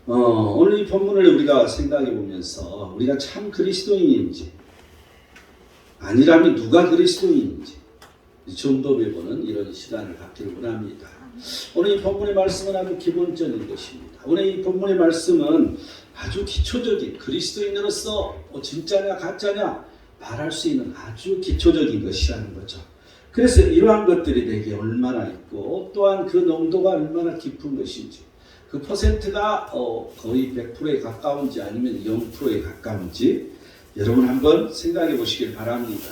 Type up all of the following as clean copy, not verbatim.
오늘 이 본문을 우리가 생각해 보면서 우리가 참 그리스도인인지 아니라면 누가 그리스도인인지 좀 더 배우는 이런 시간을 갖기를 원합니다. 오늘 이 본문의 말씀은 아주 기본적인 것입니다. 오늘 이 본문의 말씀은 아주 기초적인 그리스도인으로서 진짜냐 가짜냐 말할 수 있는 아주 기초적인 것이라는 거죠. 그래서 이러한 것들이 내게 얼마나 있고 또한 그 농도가 얼마나 깊은 것인지 그 퍼센트가 거의 100%에 가까운지 아니면 0%에 가까운지 여러분 한번 생각해 보시길 바랍니다.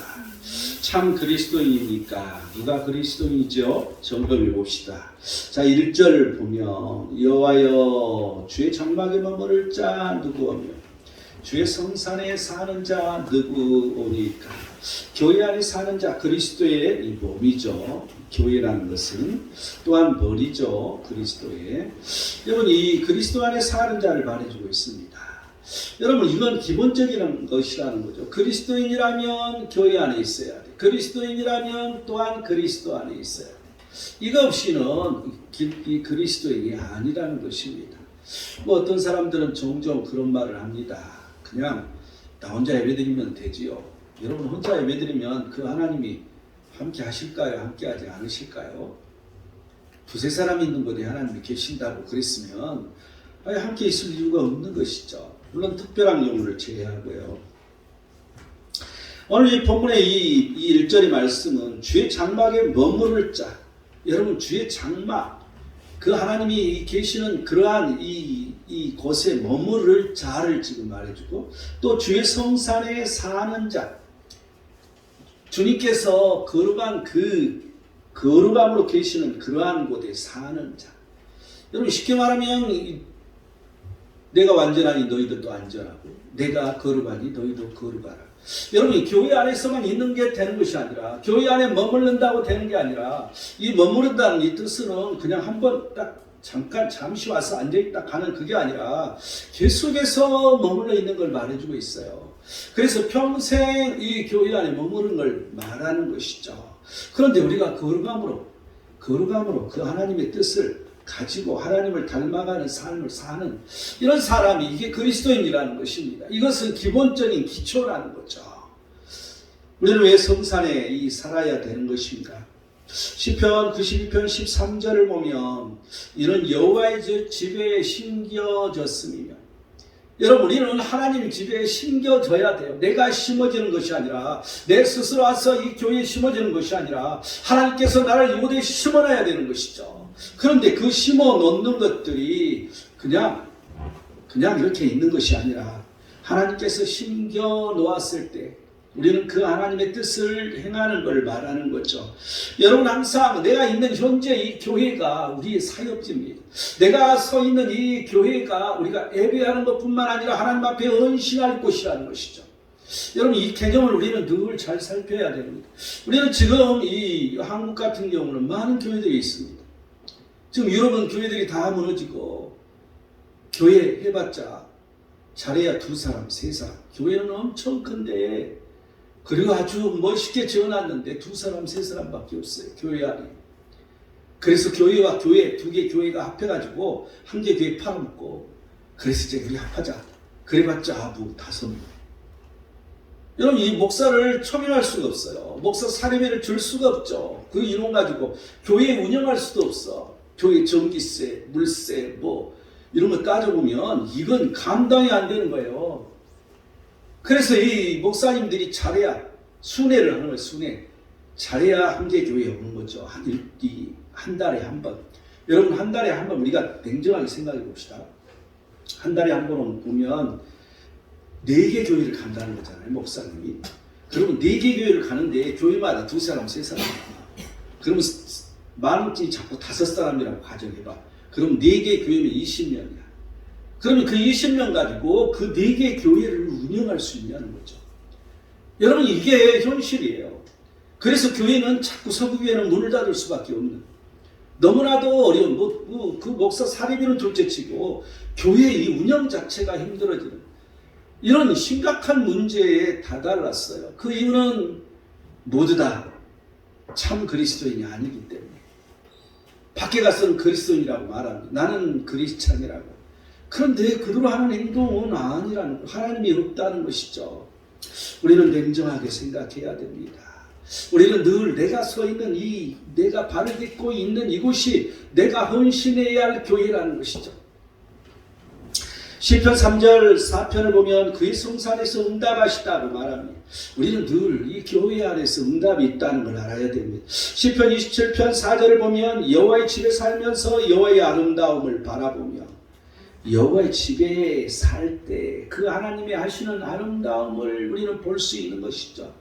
참 그리스도인입니까? 누가 그리스도인이죠? 점검해 봅시다. 자, 1절 보면 여호와여 주의 장막에 머무를 자 누구오며 주의 성산에 사는 자 누구오니까? 교회 안에 사는 자 그리스도의 이 몸이죠. 교회라는 것은 또한 머리죠. 그리스도의. 여러분 이 그리스도 안에 사는 자를 말해주고 있습니다. 여러분 이건 기본적인 것이라는 거죠. 그리스도인이라면 교회 안에 있어야 돼. 그리스도인이라면 또한 그리스도 안에 있어야 돼. 이거 없이는 이 그리스도인이 아니라는 것입니다. 어떤 사람들은 종종 그런 말을 합니다. 그냥 나 혼자 예배드리면 되지요. 여러분 혼자 예배드리면 그 하나님이 함께 하실까요? 함께 하지 않으실까요? 두세 사람 있는 곳에 하나님이 계신다고 그랬으면 함께 있을 이유가 없는 것이죠. 물론 특별한 경우를 제외하고요. 오늘 이 본문의 이 1절의 말씀은 주의 장막에 머무를 자. 여러분 주의 장막 그 하나님이 계시는 그러한 이 곳에 머무를 자를 지금 말해주고 또 주의 성산에 사는 자 주님께서 거룩한 그 거룩함으로 계시는 그러한 곳에 사는 자. 여러분 쉽게 말하면 내가 완전하니 너희들도 안전하고 내가 거룩하니 너희도 거룩하라. 여러분 교회 안에서만 있는 게 되는 것이 아니라 교회 안에 머무른다고 되는 게 아니라 이 머무른다는 이 뜻은 그냥 한번 딱 잠깐 잠시 와서 앉아있다 가는 그게 아니라 계속해서 머물러 있는 걸 말해주고 있어요. 그래서 평생 이 교회 안에 머무른 걸 말하는 것이죠. 그런데 우리가 거룩함으로 그 하나님의 뜻을 가지고 하나님을 닮아가는 삶을 사는 이런 사람이 이게 그리스도인이라는 것입니다. 이것은 기본적인 기초라는 거죠. 우리는 왜 성산에 살아야 되는 것인가? 시편 92편 13절을 보면 이런 여호와의 집에 심겨졌음이며 여러분 우리는 하나님 집에 심겨져야 돼요. 내가 심어지는 것이 아니라 내 스스로 와서 이 교회에 심어지는 것이 아니라 하나님께서 나를 이곳에 심어놔야 되는 것이죠. 그런데 그 심어 놓는 것들이 그냥 이렇게 있는 것이 아니라 하나님께서 심겨 놓았을 때 우리는 그 하나님의 뜻을 행하는 걸 말하는 거죠. 여러분 항상 내가 있는 현재 이 교회가 우리의 사역지입니다. 내가 서 있는 이 교회가 우리가 예배하는 것뿐만 아니라 하나님 앞에 헌신할 곳이라는 것이죠. 여러분 이 개념을 우리는 늘 잘 살펴야 됩니다. 우리는 지금 이 한국 같은 경우는 많은 교회들이 있습니다. 지금 유럽은 교회들이 다 무너지고 교회 해봤자 잘해야 2사람, 3사람. 교회는 엄청 큰데 그리고 아주 멋있게 지어놨는데 2사람, 3사람밖에 없어요. 교회 안에. 그래서 교회와 교회, 2개 교회가 합해가지고 1개 교회 팔아먹고 그래서 이제 우리 합하자. 그래봤자 아부 5명. 여러분 이 목사를 초면할 수가 없어요. 목사 사례비를 줄 수가 없죠. 그 이론 가지고 교회 운영할 수도 없어. 교회 전기세, 물세 뭐 이런 거 따져보면 이건 감당이 안 되는 거예요. 그래서 이 목사님들이 잘해야 순회를 하는 거예요. 순회. 잘해야 한 개 교회에 오는 거죠. 한 달에 한 번. 여러분 한 달에 한 번 우리가 냉정하게 생각해 봅시다. 한 달에 한 번 보면 4개 교회를 간다는 거잖아요. 목사님이. 그러면 4개 교회를 가는데 교회마다 2사람, 3사람. 그러면 만원짜리 자꾸 5사람이라고 가정해봐. 그럼 4개 교회면 20명이야. 그러면 그 20명 가지고 그 4개 교회를 운영할 수 있냐는 거죠. 여러분 이게 현실이에요. 그래서 교회는 자꾸 서구교회는 문을 닫을 수밖에 없는 너무나도 어려운 그 목사 사례비는 둘째치고 교회의 이 운영 자체가 힘들어지는 이런 심각한 문제에 다다랐어요. 그 이유는 모두 다 참 그리스도인이 아니기 때문에 밖에 가서는 그리스도인이라고 말합니다. 나는 그리스찬이라고. 그런데 그대로 하는 행동은 아니라는, 하나님이 없다는 것이죠. 우리는 냉정하게 생각해야 됩니다. 우리는 늘 내가 서 있는 내가 발을 딛고 있는 이곳이 내가 헌신해야 할 교회라는 것이죠. 시편 3절 4편을 보면 그의 성산에서 응답하시다고 말합니다. 우리는 늘 이 교회 안에서 응답이 있다는 걸 알아야 됩니다. 시편 27편 4절을 보면 여호와의 집에 살면서 여호와의 아름다움을 바라보며, 여호와의 집에 살 때 그 하나님의 하시는 아름다움을 우리는 볼 수 있는 것이죠.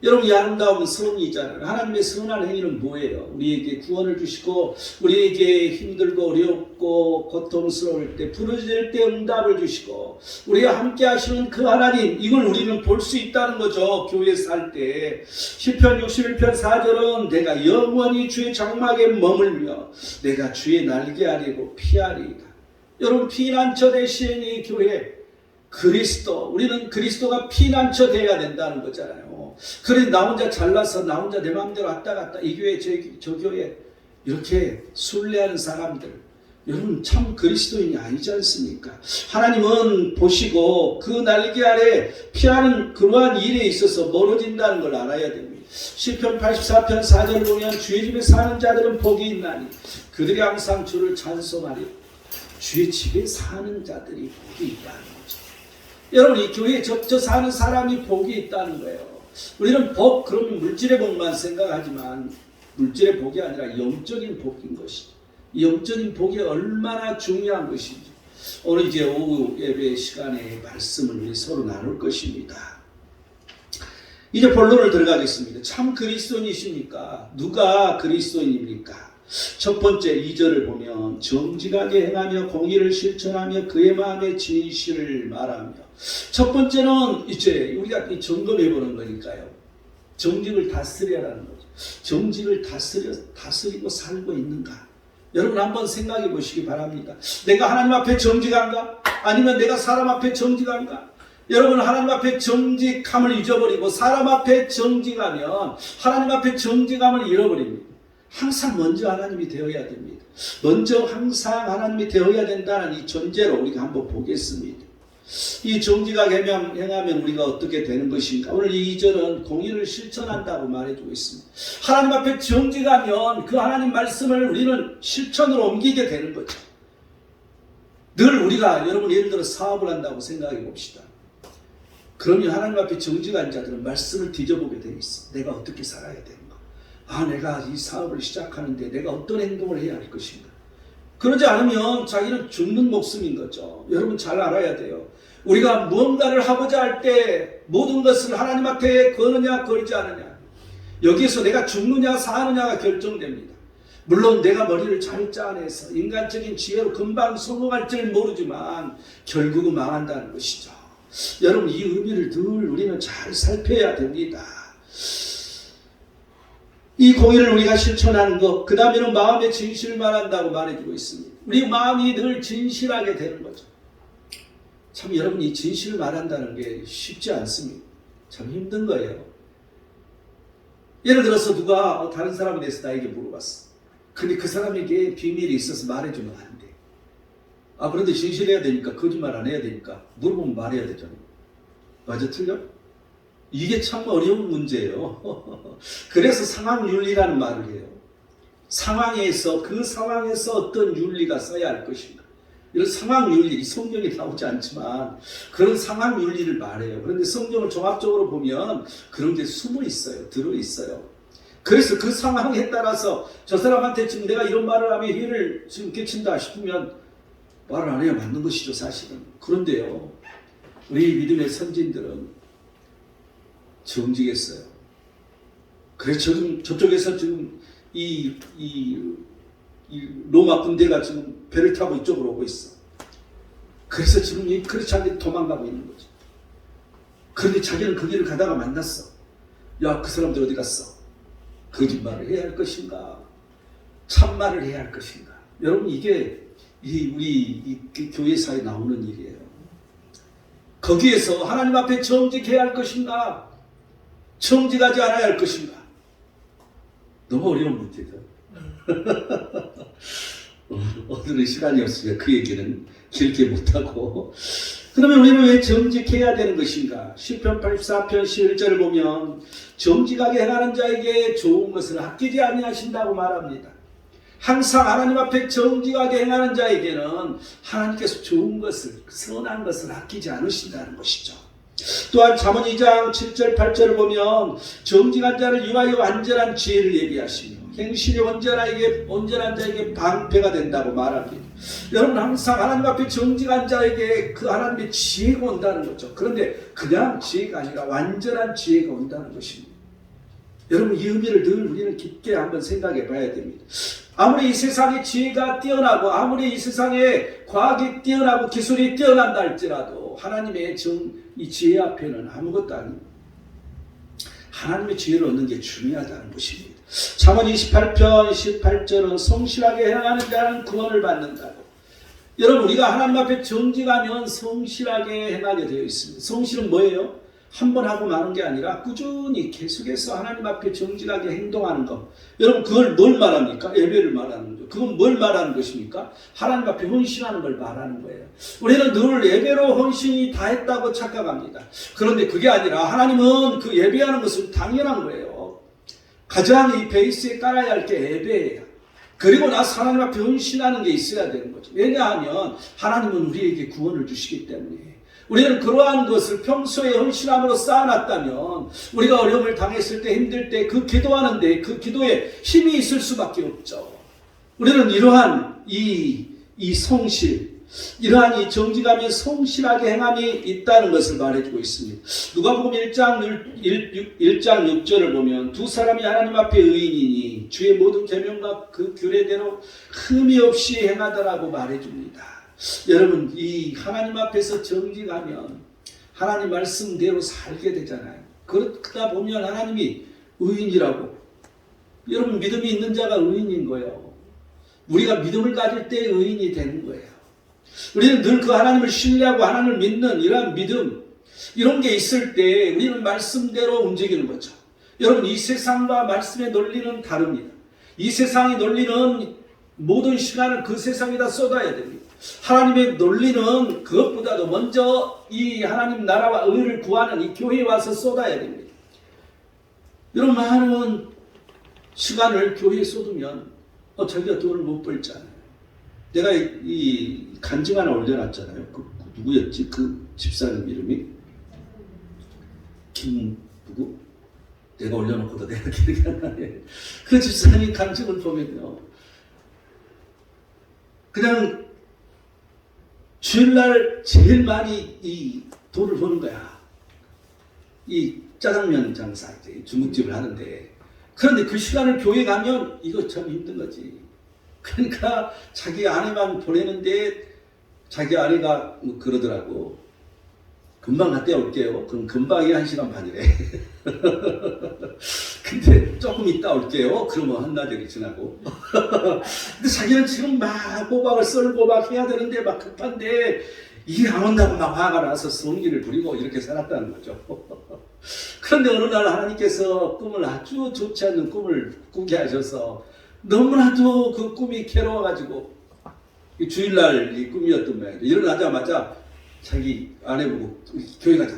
여러분, 이 아름다움은 선이잖아요. 하나님의 선한 행위는 뭐예요? 우리에게 구원을 주시고 우리에게 힘들고 어렵고 고통스러울 때, 부르짖을 때 응답을 주시고 우리와 함께 하시는 그 하나님, 이걸 우리는 볼 수 있다는 거죠. 교회에 살 때. 시편 61편 4절은 내가 영원히 주의 장막에 머물며 내가 주의 날개 아래로 피하리이다. 여러분, 피난처 대신 이 교회 그리스도, 우리는 그리스도가 피난처 되어야 된다는 거잖아요. 그래 나 혼자 잘나서 나 혼자 내 마음대로 왔다 갔다 이 교회 저 교회 이렇게 순례하는 사람들, 여러분 참 그리스도인이 아니지 않습니까? 하나님은 보시고 그 날개 아래 피하는 그러한 일에 있어서 멀어진다는 걸 알아야 됩니다. 시편 84편 4절을 보면 주의 집에 사는 자들은 복이 있나니 그들이 항상 주를 찬송하리. 주의 집에 사는 자들이 복이 있다는 거죠. 여러분, 이 교회에 접저 사는 사람이 복이 있다는 거예요. 우리는 복, 그러면 물질의 복만 생각하지만 물질의 복이 아니라 영적인 복인 것이죠. 영적인 복이 얼마나 중요한 것인지 오늘 이제 오후 예배 시간에 말씀을 우리 서로 나눌 것입니다. 이제 본론을 들어가겠습니다. 참 그리스도인이십니까? 누가 그리스도인입니까? 첫 번째 2절을 보면 정직하게 행하며 공의를 실천하며 그의 마음의 진실을 말하며, 첫 번째는 이제 우리가 점검해 보는 거니까요. 정직을 다스려라는 거죠. 정직을 다스리고 살고 있는가? 여러분 한번 생각해 보시기 바랍니다. 내가 하나님 앞에 정직한가? 아니면 내가 사람 앞에 정직한가? 여러분, 하나님 앞에 정직함을 잊어버리고 사람 앞에 정직하면 하나님 앞에 정직함을 잃어버립니다. 항상 먼저 하나님이 되어야 됩니다. 먼저 항상 하나님이 되어야 된다는 이 전제로 우리가 한번 보겠습니다. 이 정직하게 행하면 우리가 어떻게 되는 것인가? 오늘 이 2절은 공의를 실천한다고 말해주고 있습니다. 하나님 앞에 정직하면 그 하나님 말씀을 우리는 실천으로 옮기게 되는 거죠. 늘 우리가, 여러분 예를 들어 사업을 한다고 생각해 봅시다. 그러면 하나님 앞에 정직한 자들은 말씀을 뒤져보게 돼 있어. 내가 어떻게 살아야 되는가? 내가 이 사업을 시작하는데 내가 어떤 행동을 해야 할 것인가? 그러지 않으면 자기는 죽는 목숨인 거죠. 여러분 잘 알아야 돼요. 우리가 무언가를 하고자 할 때 모든 것을 하나님 앞에 거느냐 거리지 않느냐, 여기에서 내가 죽느냐 사느냐가 결정됩니다. 물론 내가 머리를 잘 짜내서 인간적인 지혜로 금방 성공할 줄 모르지만 결국은 망한다는 것이죠. 여러분, 이 의미를 늘 우리는 잘 살펴야 됩니다. 이 공의를 우리가 실천하는 것, 그 다음에는 마음의 진실을 말한다고 말해주고 있습니다. 우리 마음이 늘 진실하게 되는 거죠. 참 여러분, 이 진실을 말한다는 게 쉽지 않습니다. 참 힘든 거예요. 예를 들어서 누가 다른 사람에 대해서 나에게 물어봤어. 근데 그 사람에게 비밀이 있어서 말해주면 안 돼. 그런데 진실해야 되니까, 거짓말 안 해야 되니까 물어보면 말해야 되잖아요. 맞아, 틀려? 이게 참 어려운 문제예요. 그래서 상황윤리라는 말을 해요. 상황에서, 그 상황에서 어떤 윤리가 써야 할 것인가. 이런 상황윤리, 성경에 나오지 않지만 그런 상황윤리를 말해요. 그런데 성경을 종합적으로 보면 그런 게 숨어 있어요. 들어 있어요. 그래서 그 상황에 따라서 저 사람한테 지금 내가 이런 말을 하면 해를 지금 끼친다 싶으면 말을 안 해야 맞는 것이죠, 사실은. 그런데요, 우리 믿음의 선진들은 정직했어요. 그래서 저쪽에서 지금 이 로마 군대가 지금 배를 타고 이쪽으로 오고 있어. 그래서 지금 그렇지 않게 도망가고 있는 거죠. 그런데 자기는 그 길을 가다가 만났어. 야, 그 사람들 어디 갔어? 거짓말을 해야 할 것인가? 참말을 해야 할 것인가? 여러분, 이게 우리 교회사에 나오는 일이에요. 거기에서 하나님 앞에 정직해야 할 것인가? 정직하지 않아야 할 것인가? 너무 어려운 문제죠. 오늘은 시간이 없으니까 그 얘기는 길게 못하고. 그러면 우리는 왜 정직해야 되는 것인가? 시편 84편 11절을 보면 정직하게 행하는 자에게 좋은 것을 아끼지 아니하신다고 말합니다. 항상 하나님 앞에 정직하게 행하는 자에게는 하나님께서 좋은 것을, 선한 것을 아끼지 않으신다는 것이죠. 또한 잠언 2장 7절 8절을 보면 정직한 자를 위하여 완전한 지혜를 예비하시며 행실이 온전한 자에게 방패가 된다고 말합니다. 여러분, 항상 하나님 앞에 정직한 자에게 그 하나님의 지혜가 온다는 거죠. 그런데 그냥 지혜가 아니라 완전한 지혜가 온다는 것입니다. 여러분, 이 의미를 늘 우리는 깊게 한번 생각해 봐야 됩니다. 아무리 이 세상에 지혜가 뛰어나고 아무리 이 세상에 과학이 뛰어나고 기술이 뛰어난다 할지라도 하나님의 이 지혜 앞에는 아무것도 아닙니다. 하나님의 지혜를 얻는 게 중요하다는 것입니다. 잠언 28편 18절은 성실하게 행하는 자는 구원을 받는다고. 여러분, 우리가 하나님 앞에 정직하면 성실하게 행하게 되어 있습니다. 성실은 뭐예요? 한 번 하고 마는 게 아니라 꾸준히 계속해서 하나님 앞에 정직하게 행동하는 것. 여러분, 그걸 뭘 말합니까? 예배를 말하는 거죠. 그건 뭘 말하는 것입니까? 하나님 앞에 헌신하는 걸 말하는 거예요. 우리는 늘 예배로 헌신이 다 했다고 착각합니다. 그런데 그게 아니라 하나님은 그 예배하는 것은 당연한 거예요. 가장 이 베이스에 깔아야 할 게 예배예요. 그리고 나서 하나님 앞에 헌신하는 게 있어야 되는 거죠. 왜냐하면 하나님은 우리에게 구원을 주시기 때문에. 우리는 그러한 것을 평소에 헌신함으로 쌓아놨다면 우리가 어려움을 당했을 때, 힘들 때 그 기도하는데 그 기도에 힘이 있을 수밖에 없죠. 우리는 이러한 이 성실, 이러한 이 정직함이 성실하게 행함이 있다는 것을 말해주고 있습니다. 누가복음 1장 6절을 보면 두 사람이 하나님 앞에 의인이니 주의 모든 계명과 그 규례대로 흠이 없이 행하더라고 말해줍니다. 여러분, 이 하나님 앞에서 정직하면 하나님 말씀대로 살게 되잖아요. 그러다 보면 하나님이 의인이라고. 여러분, 믿음이 있는 자가 의인인 거예요. 우리가 믿음을 가질 때 의인이 되는 거예요. 우리는 늘 그 하나님을 신뢰하고 하나님을 믿는 이러한 믿음, 이런 게 있을 때 우리는 말씀대로 움직이는 거죠. 여러분, 이 세상과 말씀의 논리는 다릅니다. 이 세상의 논리는 모든 시간을 그 세상에다 쏟아야 됩니다. 하나님의 논리는 그것보다도 먼저 이 하나님 나라와 의를 구하는 이 교회에 와서 쏟아야 됩니다. 여러분, 많은 시간을 교회에 쏟으면 자기가 돈을 못 벌잖아요. 내가 이 간증 하나 올려놨잖아요. 누구였지? 그 집사님 이름이? 누구? 내가 올려놓고도 내가 기억이 안 나네. 그 집사님 간증을 보면요, 그냥 주일날 제일 많이 이 돈을 버는 거야. 이 짜장면 장사, 이제 중국집을 하는데. 그런데 그 시간을 교회 가면 이거 참 힘든 거지. 그러니까 자기 아내만 보내는데 자기 아내가 그러더라고. 금방 갔다 올게요. 그럼 금방이 1시간 반이래. 근데 조금 있다 올게요. 그러면 한나절이 지나고. 근데 자기는 지금 막 꼬박을 썰고 막 해야 되는데 막 급한데 일 안 온다고 막 화가 나서 성기를 부리고 이렇게 살았다는 거죠. 그런데 어느 날 하나님께서 꿈을 아주 좋지 않는 꿈을 꾸게 하셔서 너무나도 그 꿈이 괴로워가지고 주일날 이 꿈이었던 모양이죠. 일어나자마자 자기 아내 보고 교회 가자.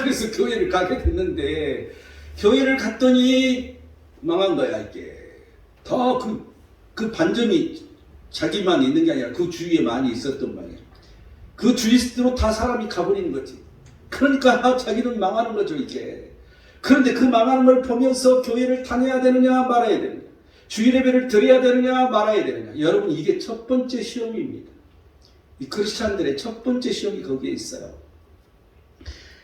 그래서 교회를 가게 됐는데 교회를 갔더니 망한 거야. 이게 더 그 반점이 자기만 있는 게 아니라 그 주위에 많이 있었던 모양이야. 그 주위로 다 사람이 가버리는 거지. 그러니까 자기는 망하는 거죠, 이게. 그런데 그 망하는 걸 보면서 교회를 다녀야 되느냐 말아야 되느냐, 주일 예배를 드려야 되느냐 말아야 되느냐. 여러분, 이게 첫 번째 시험입니다. 이 크리스찬들의 첫 번째 시험이 거기에 있어요.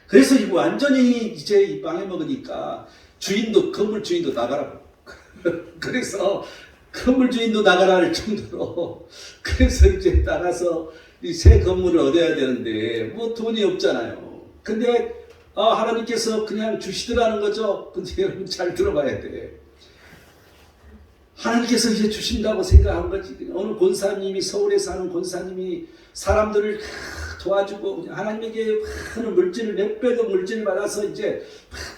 그래서 이거 완전히 이제 이 빵에 먹으니까 건물 주인도 나가라고. 그래서 건물 주인도 나가라 할 정도로. 그래서 이제 나가서 이 새 건물을 얻어야 되는데 뭐 돈이 없잖아요. 근데 하나님께서 그냥 주시더라는 거죠. 근데 여러분 잘 들어봐야 돼. 하나님께서 이제 주신다고 생각한 거지. 어느 권사님이, 서울에 사는 권사님이 사람들을 도와주고 하나님에게 많은 물질을, 몇백억 물질을 받아서 이제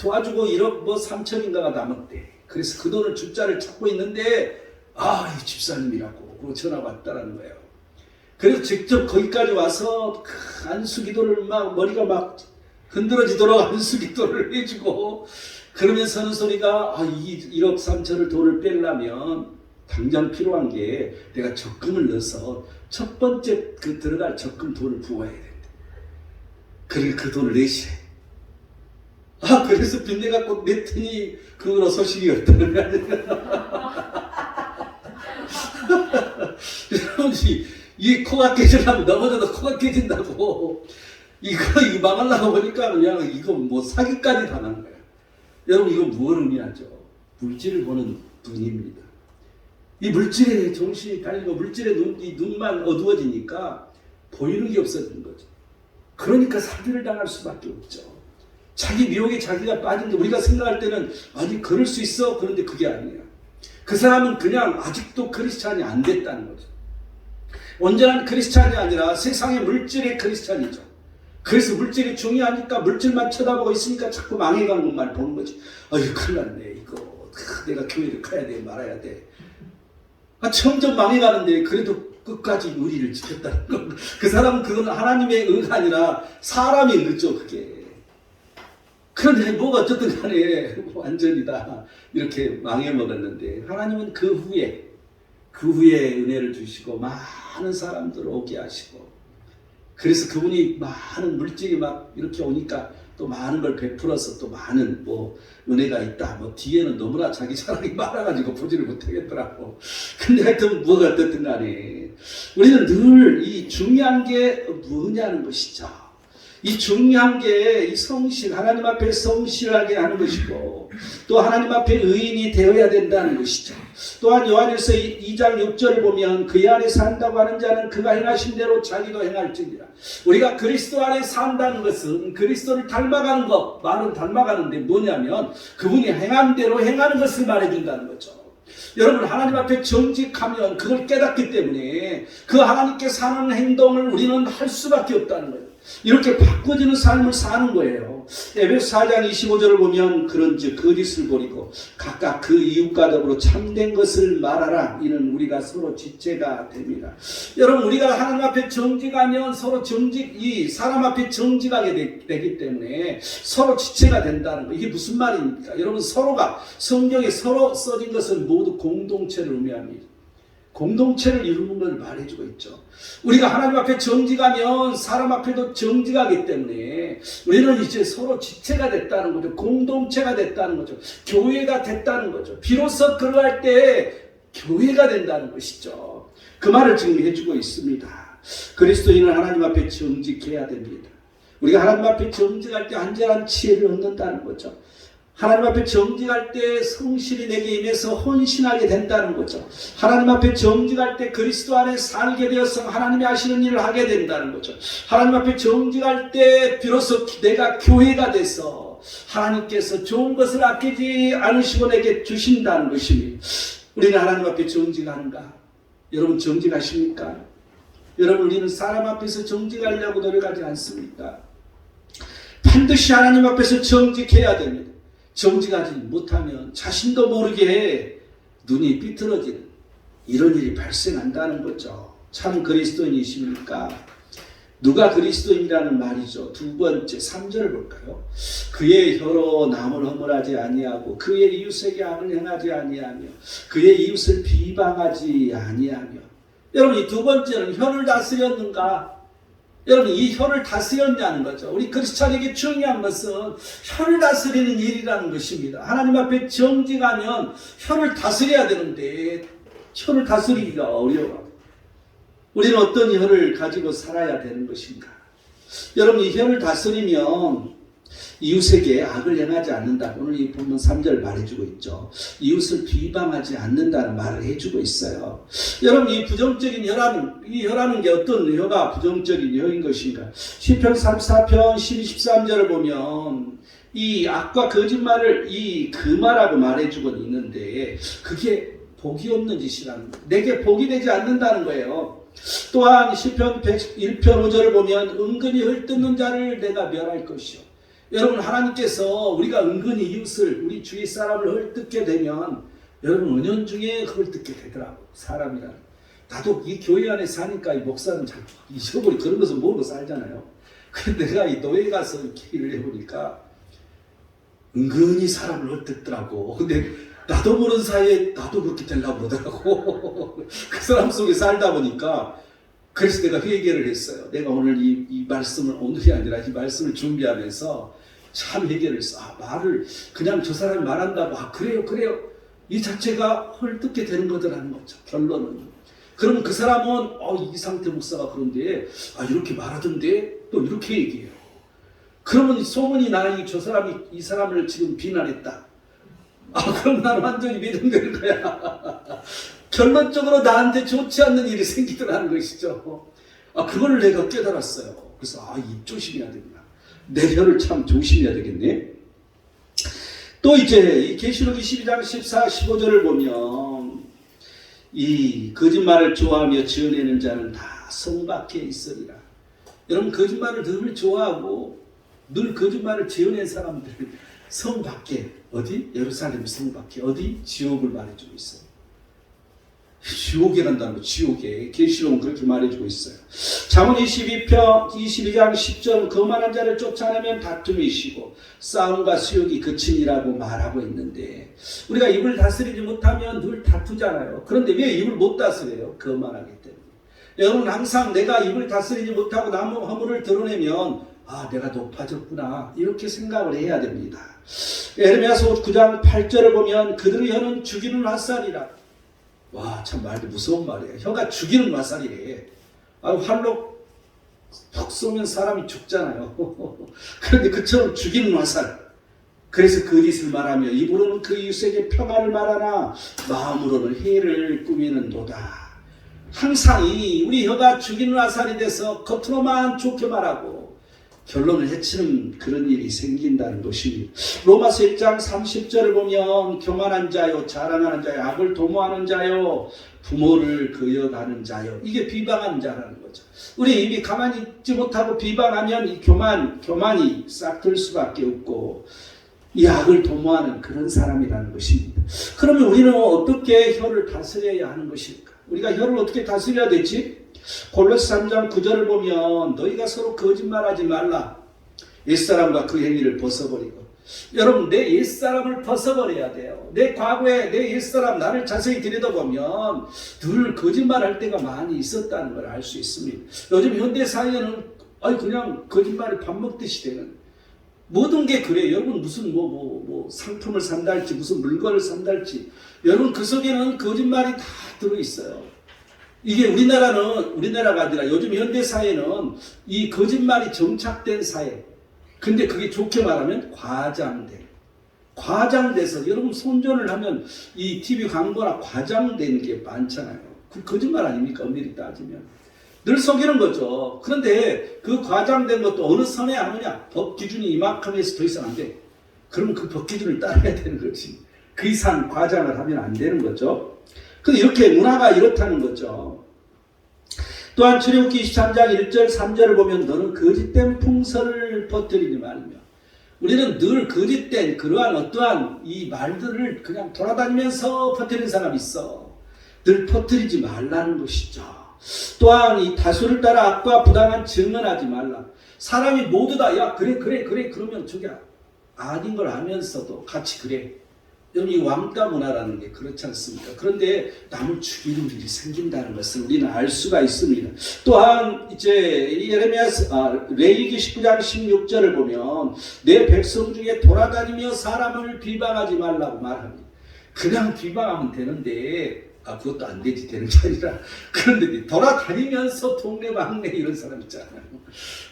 도와주고 1억 3천인가가 남았대. 그래서 그 돈을 줄자를 찾고 있는데 이 집사님이라고. 그 전화 왔다라는 거예요. 그래서 직접 거기까지 와서 그 안수기도를 막 머리가 막 흔들어지도록 안수기도를 해주고 그러면서 하는 소리가 이 1억 3천을 돈을 빼려면 당장 필요한 게 내가 적금을 넣어서 첫 번째 그 들어갈 적금 돈을 부어야 된대. 그러니까 그 돈을 내시래. 그래서 빚내갖고 냈더니 그거로 소식이 없다는 거야. 이 코가 깨지려면 넘어져도 코가 깨진다고. 이거 망하려고 보니까 그냥 이거 뭐 사기까지 당한 거야. 여러분 이거 무엇을 의미하죠? 물질을 보는 눈입니다. 이 물질에 정신이 달리고 물질의 눈만 어두워지니까 보이는 게 없어진 거죠. 그러니까 사기를 당할 수밖에 없죠. 자기 미혹에 자기가 빠진 게 우리가 생각할 때는 아니 그럴 수 있어. 그런데 그게 아니에요. 그 사람은 그냥 아직도 크리스찬이 안 됐다는 거죠. 온전한 크리스찬이 아니라 세상의 물질의 크리스찬이죠. 그래서 물질이 중요하니까 물질만 쳐다보고 있으니까 자꾸 망해가는 것만 보는 거지. 큰일 났네. 이거 내가 교회를 가야 돼 말아야 돼. 점점 망해가는데 그래도 끝까지 의리를 지켰다는 거. 그 사람은 그건 하나님의 의가 아니라 사람의 의죠. 그게. 그런데 뭐가 어쨌든 간에 완전히 다 이렇게 망해먹었는데 하나님은 그 후에 은혜를 주시고 많은 사람들을 오게 하시고 그래서 그분이 많은 물질이 막 이렇게 오니까 또 많은 걸 베풀어서 또 많은 은혜가 있다. 뒤에는 너무나 자기 자랑이 많아가지고 보지를 못하겠더라고. 근데 하여튼 뭐가 어쨌든 간에 우리는 늘 이 중요한 게 뭐냐는 것이죠. 이 중요한 게 이 성실, 하나님 앞에 성실하게 하는 것이고 또 하나님 앞에 의인이 되어야 된다는 것이죠. 또한 요한일서 2장 6절을 보면 그의 안에 산다고 하는 자는 그가 행하신 대로 자기도 행할지니라. 우리가 그리스도 안에 산다는 것은 그리스도를 닮아가는 것, 말은 닮아가는데 뭐냐면 그분이 행한 대로 행하는 것을 말해준다는 거죠. 여러분 하나님 앞에 정직하면 그걸 깨닫기 때문에 그 하나님께 사는 행동을 우리는 할 수밖에 없다는 거예요. 이렇게 바꿔지는 삶을 사는 거예요. 에베소 4장 25절을 보면 그런즉 거짓을 버리고 각각 그 이웃과 더불어 참된 것을 말하라. 이는 우리가 서로 지체가 됩니다. 여러분 우리가 하나님 앞에 정직하면 서로 이 사람 앞에 정직하게 되기 때문에 서로 지체가 된다는 거. 이게 무슨 말입니까? 여러분 서로가 성경에 서로 써진 것은 모두 공동체를 의미합니다. 공동체를 이루는 걸 말해주고 있죠. 우리가 하나님 앞에 정직하면 사람 앞에도 정직하기 때문에 우리는 이제 서로 지체가 됐다는 거죠. 공동체가 됐다는 거죠. 교회가 됐다는 거죠. 비로소 그러할 때 교회가 된다는 것이죠. 그 말을 지금 해주고 있습니다. 그리스도인은 하나님 앞에 정직해야 됩니다. 우리가 하나님 앞에 정직할 때 안전한 지혜를 얻는다는 거죠. 하나님 앞에 정직할 때 성실이 내게 임해서 헌신하게 된다는 거죠. 하나님 앞에 정직할 때 그리스도 안에 살게 되어서 하나님이 하시는 일을 하게 된다는 거죠. 하나님 앞에 정직할 때 비로소 내가 교회가 돼서 하나님께서 좋은 것을 아끼지 않으시고 내게 주신다는 것입니다. 우리는 하나님 앞에 정직하는가? 여러분 정직하십니까? 여러분 우리는 사람 앞에서 정직하려고 노력하지 않습니까? 반드시 하나님 앞에서 정직해야 됩니다. 정직하지 못하면 자신도 모르게 눈이 삐뚤어지는 이런 일이 발생한다는 거죠. 참 그리스도인이십니까? 누가 그리스도인이라는 말이죠. 두 번째 3절을 볼까요? 그의 혀로 남을 허물하지 아니하고 그의 이웃에게 악을 행하지 아니하며 그의 이웃을 비방하지 아니하며. 여러분 이 두 번째는 혀를 다스렸는가? 여러분 이 혀를 다스렸냐는 거죠. 우리 크리스찬에게 중요한 것은 혀를 다스리는 일이라는 것입니다. 하나님 앞에 정직하면 혀를 다스려야 되는데 혀를 다스리기가 어려워. 우리는 어떤 혀를 가지고 살아야 되는 것인가? 여러분 이 혀를 다스리면 이웃에게 악을 행하지 않는다. 오늘 이 본문 3절 말해주고 있죠. 이웃을 비방하지 않는다는 말을 해주고 있어요. 여러분 이 부정적인 혀라는 게 어떤 혀가 부정적인 혀인 것인가? 시편 34편 12, 13절을 보면 이 악과 거짓말을 금하라고 말해주고 있는데 그게 복이 없는 짓이라는 거예요. 내게 복이 되지 않는다는 거예요. 또한 시편 101편 5절을 보면 은근히 헐뜯는 자를 내가 멸할 것이요. 여러분 하나님께서 우리가 은근히 이웃을 우리 주위 사람을 헐뜯게 되면 여러분 은연중에 헐뜯게 되더라고. 사람이라는 나도 이 교회 안에 사니까 이 목사는 자꾸 잊어버리 그런 것을 모르고 살잖아요. 근데 내가 이 노예 가서 이렇게 일을 해보니까 은근히 사람을 헐뜯더라고. 근데 나도 모르는 사이에 나도 그렇게 되려고 그러더라고. 그 사람 속에 살다 보니까 그래서 내가 회개를 했어요. 내가 오늘 이 말씀을 오늘이 아니라 이 말씀을 준비하면서 참 회개를 했어. 말을 그냥 저 사람이 말한다고 그래요 이 자체가 헐뜯게 되는 거더라는 거죠. 결론은. 그럼 그 사람은 이상태 목사가 그런데 이렇게 말하던데 또 이렇게 얘기해요. 그러면 소문이 나니 저 사람이 이 사람을 지금 비난했다. 그럼 나는 완전히 매정되는 거야. 결론적으로 나한테 좋지 않는 일이 생기더라는 것이죠. 그걸 내가 깨달았어요. 그래서 입 조심해야 되구나. 내 혀를 참 조심해야 되겠네. 또 이제 이 계시록 22장 14, 15절을 보면 이 거짓말을 좋아하며 지어내는 자는 다 성 밖에 있으리라. 여러분 거짓말을 늘 좋아하고 늘 거짓말을 지어낸 사람들 성 밖에 어디? 예루살렘 성 밖에 어디? 지옥을 말해주고 있어요. 지옥에 간다는 거, 지옥에. 계시록은 그렇게 말해주고 있어요. 잠언 22장 10절 거만한 자를 쫓아내면 다툼이 쉬고 싸움과 수욕이 그치니라고 말하고 있는데 우리가 입을 다스리지 못하면 늘 다투잖아요. 그런데 왜 입을 못 다스려요? 거만하기 때문에. 여러분 항상 내가 입을 다스리지 못하고 남의 허물을 드러내면 내가 높아졌구나 이렇게 생각을 해야 됩니다. 에레미야서 9장 8절을 보면 그들의 혀는 죽이는 화살이라. 참 말도 무서운 말이에요. 혀가 죽이는 화살이래. 활로 푹 쏘면 사람이 죽잖아요. 그런데 그처럼 죽이는 화살. 그래서 거짓을 말하며 입으로는 그 이웃에게 평화를 말하나 마음으로는 해를 꾸미는도다. 항상 우리 혀가 죽이는 화살이 돼서 겉으로만 좋게 말하고 결론을 해치는 그런 일이 생긴다는 것입니다. 로마서 1장 30절을 보면 교만한 자요, 자랑하는 자요, 악을 도모하는 자요, 부모를 거역하는 자요. 이게 비방하는 자라는 거죠. 우리 입이 가만히 있지 못하고 비방하면 이 교만이 싹들 수밖에 없고 이 악을 도모하는 그런 사람이라는 것입니다. 그러면 우리는 어떻게 혀를 다스려야 하는 것일까? 우리가 혀를 어떻게 다스려야 되지? 골로새 3장 9절을 보면 너희가 서로 거짓말하지 말라. 옛사람과 그 행위를 벗어버리고. 여러분 내 옛사람을 벗어버려야 돼요. 내 과거에 내 옛사람 나를 자세히 들여다보면 늘 거짓말할 때가 많이 있었다는 걸 알 수 있습니다. 요즘 현대사회는 그냥 거짓말이 밥 먹듯이 되는 모든 게 그래요. 여러분 무슨 상품을 산다 할지 무슨 물건을 산다 할지 여러분 그 속에는 거짓말이 다 들어있어요. 이게 우리나라가 아니라 요즘 현대사회는 이 거짓말이 정착된 사회. 근데 그게 좋게 말하면 과장돼서 여러분 손전을 하면 이 TV 광고나 과장된 게 많잖아요. 그 거짓말 아닙니까? 엄밀히 따지면. 늘 속이는 거죠. 그런데 그 과장된 것도 어느 선에 하느냐? 법 기준이 이만큼에서 더 이상 안 돼. 그러면 그 법 기준을 따라야 되는 거지. 그 이상 과장을 하면 안 되는 거죠. 근데 이렇게 문화가 이렇다는 거죠. 또한 출애굽기 23장 1절 3절을 보면 너는 거짓된 풍설을 퍼뜨리지 말며 우리는 늘 거짓된 그러한 어떠한 이 말들을 그냥 돌아다니면서 퍼뜨리는 사람이 있어. 늘 퍼뜨리지 말라는 것이죠. 또한 이 다수를 따라 악과 부당한 증언하지 말라. 사람이 모두 다 그래 그러면 저게 아닌 걸 알면서도 같이 그래. 여러분 이 왕따 문화라는 게 그렇지 않습니까? 그런데 남을 죽이는 일이 생긴다는 것을 우리는 알 수가 있습니다. 또한 이제 레위기 19장 16절을 보면 내 백성 중에 돌아다니며 사람을 비방하지 말라고 말합니다. 그냥 비방하면 되는데 그것도 안 되지 되는 게 아니라 그런데 돌아다니면서 동네방네 이런 사람 있잖아요.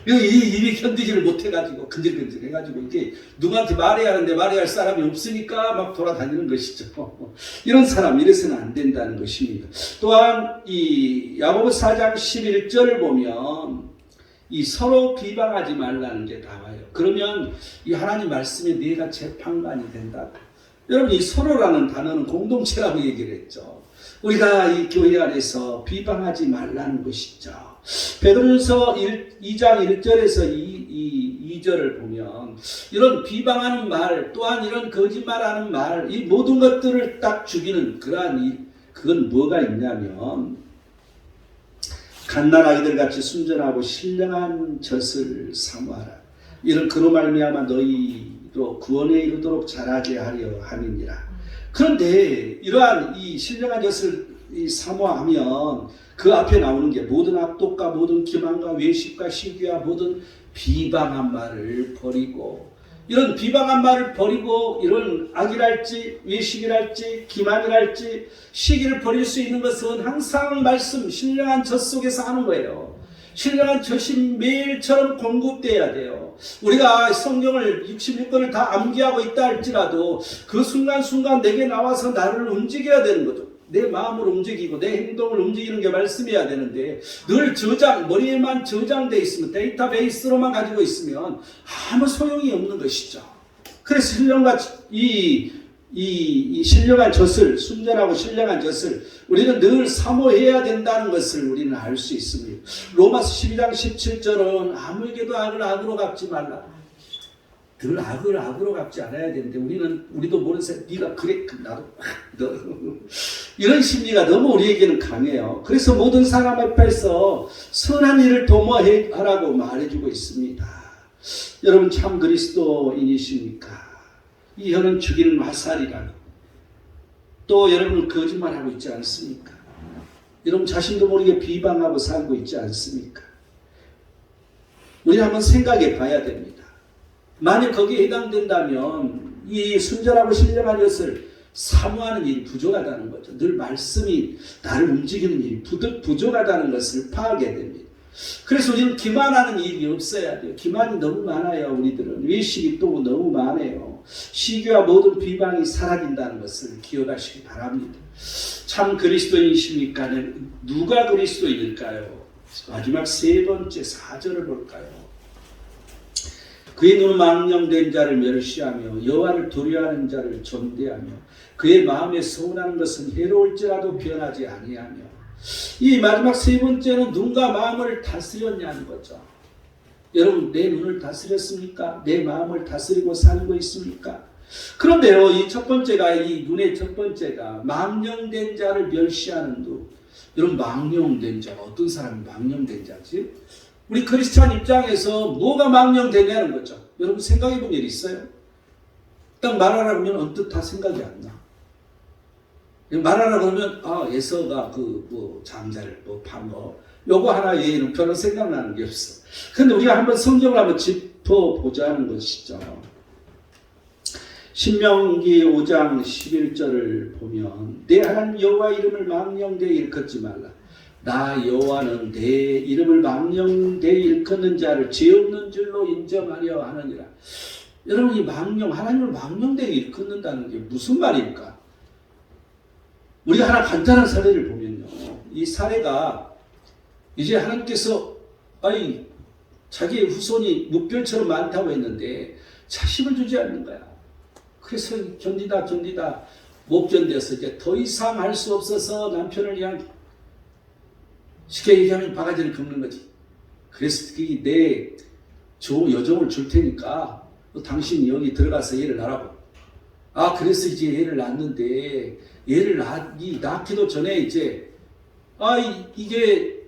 이 일이 견디지를 못해가지고 근질근질해가지고 이게 누구한테 말해야 하는데 말해야 할 사람이 없으니까 막 돌아다니는 것이죠. 이런 사람 이래서는 안 된다는 것입니다. 또한 이 야고보서 4장 11절을 보면 이 서로 비방하지 말라는 게 나와요. 그러면 이 하나님 말씀에 내가 재판관이 된다. 여러분 이 서로라는 단어는 공동체라고 얘기를 했죠. 우리가 이 교회 안에서 비방하지 말라는 것이죠. 베드로전서 2장 1절에서 2절을 보면 이런 비방하는 말 또한 이런 거짓말하는 말 이 모든 것들을 딱 죽이는 그건 뭐가 있냐면 갓난아기들 같이 순전하고 신령한 젖을 사모하라. 이런 그로 말미암아 너희로 구원에 이르도록 자라게 하려 함이니라. 그런데 이러한 이 신령한 젖을 사모하면 그 앞에 나오는 게 모든 악독과 모든 기만과 외식과 시기와 모든 비방한 말을 버리고, 이런 비방한 말을 버리고 이런 악이랄지 외식이랄지 기만이랄지 시기를 버릴 수 있는 것은 항상 말씀 신령한 젖 속에서 하는 거예요. 신령한 젖이 매일처럼 공급돼야 돼요. 우리가 성경을 66권을 다 암기하고 있다 할지라도 그 순간순간 내게 나와서 나를 움직여야 되는 거죠. 내 마음을 움직이고 내 행동을 움직이는 게 말씀이어야 되는데 늘 머리에만 저장되어 있으면, 데이터베이스로만 가지고 있으면 아무 소용이 없는 것이죠. 그래서 이 신령한 젖을, 순전하고 신령한 젖을 우리는 늘 사모해야 된다는 것을 우리는 알 수 있습니다. 로마서 12장 17절은 아무에게도 악을 악으로 갚지 말라. 늘 악을 악으로 갚지 않아야 되는데 우리도 모르는 사람, 네가 그래, 나도 너 이런 심리가 너무 우리에게는 강해요. 그래서 모든 사람 앞에서 선한 일을 도모하라고 말해주고 있습니다. 여러분 참 그리스도인이십니까? 이 혀는 죽이는 화살이라고. 또 여러분 거짓말하고 있지 않습니까? 여러분 자신도 모르게 비방하고 살고 있지 않습니까? 우리 한번 생각해 봐야 됩니다. 만약 거기에 해당된다면 이 순전하고 신령한 것을 사모하는 일이 부족하다는 거죠. 늘 말씀이 나를 움직이는 일이 부족하다는 것을 파악해야 됩니다. 그래서 우리는 기만하는 일이 없어야 돼요. 기만이 너무 많아요. 우리들은 외식이 또 너무 많아요. 시기와 모든 비방이 사라진다는 것을 기억하시기 바랍니다. 참 그리스도인이십니까? 누가 그리스도인일까요? 마지막 세 번째 4절을 볼까요? 그의 눈은 망령된 자를 멸시하며 여호와를 두려워하는 자를 존대하며 그의 마음에 서운하는 것은 해로울지라도 변하지 아니하며. 이 마지막 세 번째는 눈과 마음을 다스렸냐는 거죠. 여러분 내 눈을 다스렸습니까? 내 마음을 다스리고 살고 있습니까? 그런데요, 이 첫 번째가, 이 눈의 첫 번째가 망령된 자를 멸시하는 눈. 여러분 망령된 자, 어떤 사람이 망령된 자지? 우리 크리스찬 입장에서 뭐가 망령되냐는 거죠. 여러분 생각해 본 일 있어요? 딱 말하라 그러면 언뜻 다 생각이 안 나. 말하라 그러면 에서가 잠잘 방어 요거 하나 외에는 별로 생각나는 게 없어. 근데 우리가 한번 성경을 한번 짚어보자는 것이죠. 신명기 5장 11절을 보면 내 하나님 여호와 이름을 망령되이 일컫지 말라. 나 여호와는 내 이름을 망령되이 일컫는 자를 죄 없는 줄로 인정하려 하느니라. 여러분 이 하나님을 망령되이 일컫는다는 게 무슨 말입니까? 우리가 하나 간단한 사례를 보면요, 이 사례가 이제 하나님께서 자기의 후손이 묵별처럼 많다고 했는데 자식을 주지 않는 거야. 그래서 견디다 못 견뎌서 이제 더 이상 할 수 없어서 남편을 그냥 쉽게 얘기하면 바가지를 긁는 거지. 그래서 내 여종을 줄 테니까 당신이 여기 들어가서 얘를 낳으라고. 그래서 이제 얘를 낳았는데 얘를 낳기도 전에 이제 이게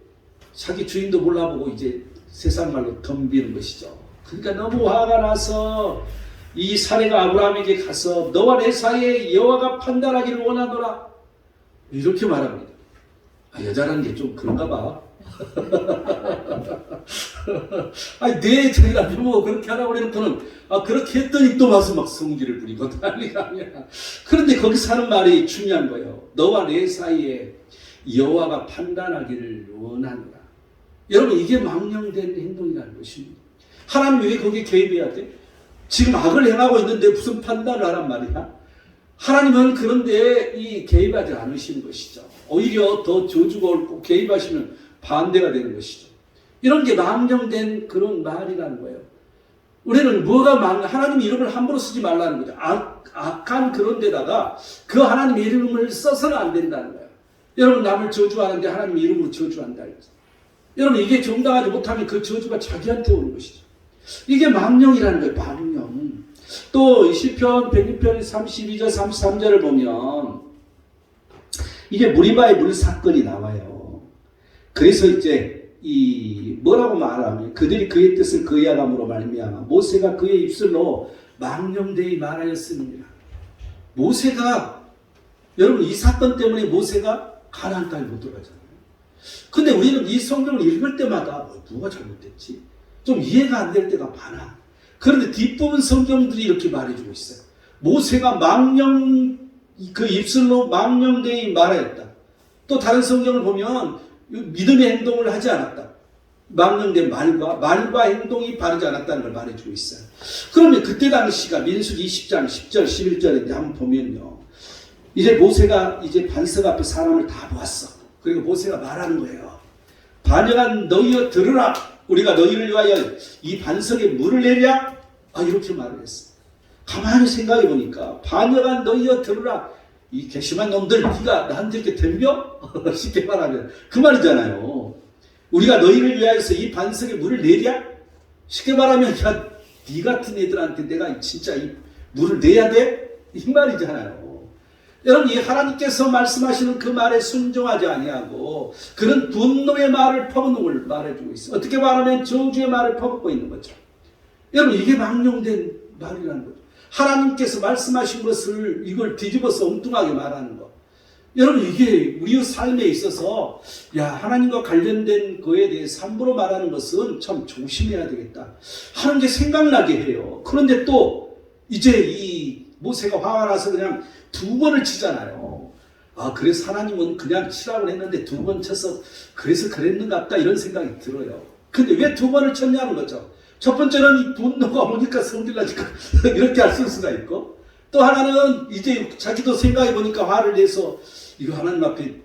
자기 주인도 몰라보고 이제 세상 말로 덤비는 것이죠. 그러니까 너무 화가 나서 이 사례가 아브라함에게 가서 너와 내 사이에 여호와가 판단하기를 원하노라 이렇게 말합니다. 여자라는 게 좀 그런가 봐. 내 남편 보고 그렇게 하라고 그래놓고는 그렇게 했더니 또 와서 막 성질을 부리고 난리가 아니야. 그런데 거기서 하는 말이 중요한 거예요. 너와 내 사이에 여호와가 판단하기를 원하노라. 여러분 이게 망령된 행동이라는 것입니다. 하나님 왜 거기에 개입해야 돼? 지금 악을 행하고 있는데 무슨 판단을 하란 말이야? 하나님은 그런데 개입하지 않으시는 것이죠. 오히려 더 저주가 옳고 개입하시면 반대가 되는 것이죠. 이런 게 망령된 그런 말이라는 거예요. 우리는 하나님 이름을 함부로 쓰지 말라는 거죠. 악한 그런 데다가 그 하나님 이름을 써서는 안 된다는 거예요. 여러분 남을 저주하는데 하나님 이름으로 저주한다. 여러분 이게 정당하지 못하면 그 저주가 자기한테 오는 것이죠. 이게 망령이라는 거예요. 망령. 또 시편 106편 32절 33절을 보면 이게 무리바의 물 사건이 나와요. 그래서 이제 이 뭐라고 말하면 그들이 그의 뜻을 거야감으로 말미암아 모세가 그의 입술로 망령되이 말하였습니다. 모세가 여러분 이 사건 때문에 모세가 가나안 땅에 못 들어가잖아요. 근데 우리는 이 성경을 읽을 때마다 누가 잘못됐지? 좀 이해가 안 될 때가 많아. 그런데 뒷부분 성경들이 이렇게 말해주고 있어요. 모세가 그 입술로 망령되이 말하였다. 또 다른 성경을 보면 믿음의 행동을 하지 않았다. 망령된 말과 행동이 바르지 않았다는 걸 말해주고 있어요. 그러면 그때 당시가 민수기 20장 10절 11절에 한번 보면요. 이제 모세가 이제 반석 앞에 사람을 다 모았어. 그리고 모세가 말하는 거예요. 반역한 너희여 들으라. 우리가 너희를 위하여 이 반석에 물을 내랴. 이렇게 말을 했어. 가만히 생각해 보니까 반역한 너희여 들으라. 이 괘씸한 놈들 네가 나한테 이렇게 덤벼? 쉽게 말하면 그 말이잖아요. 우리가 너희를 위하여서 이 반석에 물을 내랴? 쉽게 말하면 야, 네 같은 애들한테 내가 진짜 이 물을 내야 돼? 이 말이잖아요. 여러분 이 하나님께서 말씀하시는 그 말에 순종하지 아니하고 그런 분노의 말을 퍼붓는 걸 말해주고 있어요. 어떻게 말하면 저주의 말을 퍼붓고 있는 거죠. 여러분 이게 망령된 말이라는 거죠. 하나님께서 말씀하신 것을 이걸 뒤집어서 엉뚱하게 말하는 거. 여러분 이게 우리 삶에 있어서 하나님과 관련된 거에 대해서 함부로 말하는 것은 참 조심해야 되겠다 하는 게 생각나게 해요. 그런데 또 이제 이 모세가 화가 나서 그냥 2번을 치잖아요. 그래서 하나님은 그냥 치라고 했는데 2번 쳐서 그래서 그랬는갑다 이런 생각이 들어요. 근데 왜 2번을 쳤냐는 거죠. 첫 번째는 이 분노가 오니까 성질나니까 이렇게 할 수가 있고, 또 하나는 이제 자기도 생각해 보니까 화를 내서 이거 하나님 앞에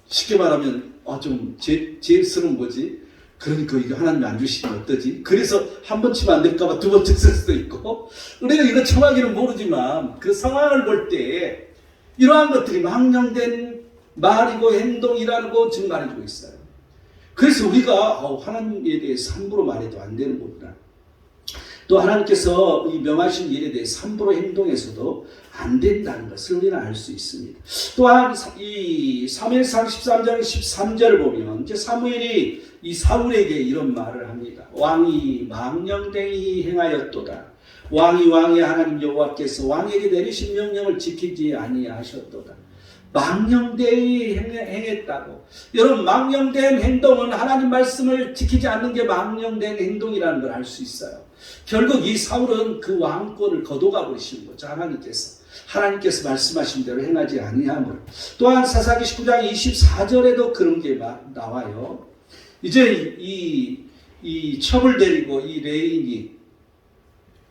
쉽게 말하면 좀 죄스러운 거지. 그러니까 이거 하나님이 안 주시면 어떠지? 그래서 한 번 치면 안 될까봐 2번 쳤을 수도 있고, 우리가 이거 정확히는 모르지만 그 상황을 볼 때 이러한 것들이 망령된 말이고 행동이라고 지금 말해주고 있어요. 그래서 우리가 하나님에 대해서 함부로 말해도 안 되는 거구나. 또 하나님께서 이 명하신 일에 대해서 함부로 행동해서도 안 된다는 것을 우리는 알 수 있습니다. 또한 이 사무엘상 13장 13절을 보면 이제 사무엘이 이 사울에게 이런 말을 합니다. 왕이 망령되이 행하였도다. 왕의 하나님 여호와께서 왕에게 내리신 명령을 지키지 아니하셨도다. 망령되이 행했다고. 여러분 망령된 행동은 하나님 말씀을 지키지 않는 게 망령된 행동이라는 걸 알 수 있어요. 결국 이 사울은 그 왕권을 거둬가 버리시는 거죠. 하나님께서 말씀하신 대로 행하지 아니함으로. 또한 사사기 19장 24절에도 그런 게 나와요. 이제 이 첩을 데리고 이 레인이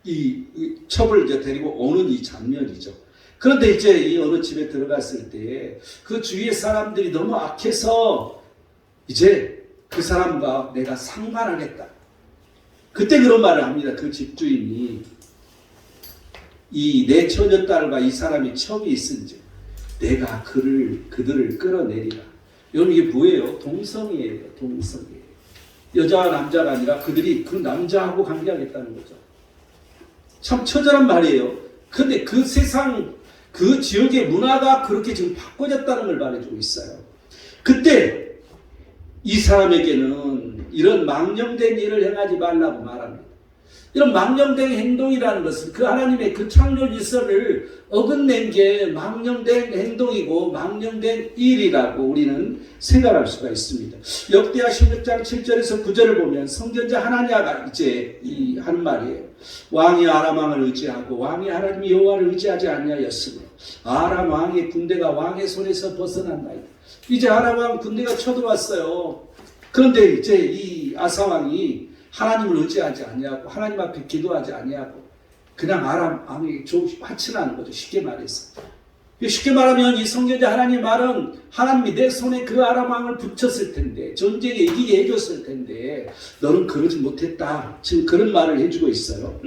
이 첩을 이제 데리고 오는 이 장면이죠. 그런데 이제 이 어느 집에 들어갔을 때 그 주위의 사람들이 너무 악해서 이제 그 사람과 내가 상관하겠다. 그때 그런 말을 합니다. 그 집주인이 이 내 처녀딸과 이 사람이 첩이 있은지 내가 그들을 끌어내리라. 여러분 이게 뭐예요? 동성이에요. 동성이에요. 여자와 남자가 아니라 그들이 그 남자하고 관계하겠다는 거죠. 참 처절한 말이에요. 근데 그 세상 그 지역의 문화가 그렇게 지금 바꿔졌다는 걸 말해주고 있어요. 그때 이 사람에게는 이런 망령된 일을 행하지 말라고 말합니다. 이런 망령된 행동이라는 것은 그 하나님의 그 창조 질서를 어긋낸 게 망령된 행동이고 망령된 일이라고 우리는 생각할 수가 있습니다. 역대하 16장 7절에서 9절을 보면 선견자 하나냐가 이제 하는 말이에요. 왕이 아람 왕을 의지하고 왕이 하나님 여호와를 의지하지 아니하였으므로 아람 왕의 군대가 왕의 손에서 벗어난다이다. 이제 아람 왕 군대가 쳐들어왔어요. 그런데 이제 이 아사 왕이 하나님을 의지하지 아니하고 하나님 앞에 기도하지 아니하고 그냥 아람 왕이 화친하는 거죠. 쉽게 말해서. 쉽게 말하면 이 선견자 하나님의 말은 하나님이 내 손에 그 아람 왕을 붙였을 텐데 전쟁에 이기게 해줬을 텐데 너는 그러지 못했다. 지금 그런 말을 해주고 있어요.